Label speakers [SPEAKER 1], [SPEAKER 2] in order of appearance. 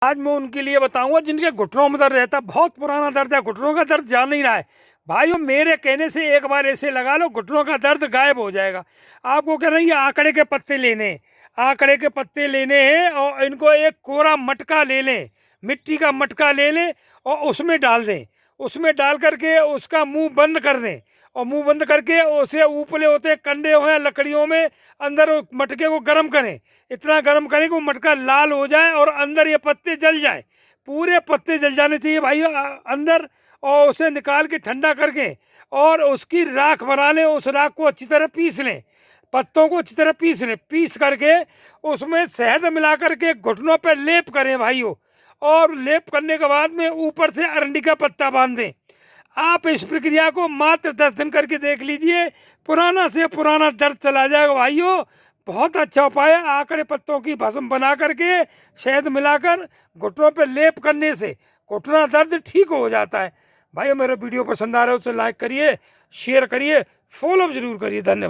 [SPEAKER 1] आज मैं उनके लिए बताऊंगा जिनके घुटनों में दर्द रहता है, बहुत पुराना दर्द है, घुटनों का दर्द जा नहीं रहा है। भाइयों मेरे कहने से एक बार ऐसे लगा लो, घुटनों का दर्द गायब हो जाएगा। आपको क्या नहीं, ये आंकड़े के पत्ते लेने हैं, आंकड़े के पत्ते लेने हैं और इनको एक कोरा मटका ले लें, मिट्टी का मटका ले लें और उसमें डाल दें। उसमें डाल करके उसका मुंह बंद कर दें और मुंह बंद करके उसे ऊपले होते कंडे हो लकड़ियों में अंदर मटके को गर्म करें। इतना गर्म करें कि वो मटका लाल हो जाए और अंदर ये पत्ते जल जाए, पूरे पत्ते जल जाने चाहिए भाई अंदर। और उसे निकाल के ठंडा करके और उसकी राख बना लें, उस राख को अच्छी तरह पीस लें, पत्तों को अच्छी तरह पीस लें, पीस करके उसमें शहद मिला करके घुटनों पर लेप करें भाइयों। और लेप करने के बाद में ऊपर से अरंडी का पत्ता बांध दें। आप इस प्रक्रिया को मात्र 10 दिन करके देख लीजिए, पुराना से पुराना दर्द चला जाएगा भाइयों। बहुत अच्छा उपाय है, आंकड़े पत्तों की भस्म बना करके शहद मिलाकर घुटनों पर लेप करने से घुटना दर्द ठीक हो जाता है। भाई मेरा वीडियो पसंद आ रहा है उसे लाइक करिए, शेयर करिए, फॉलो जरूर करिए। धन्यवाद।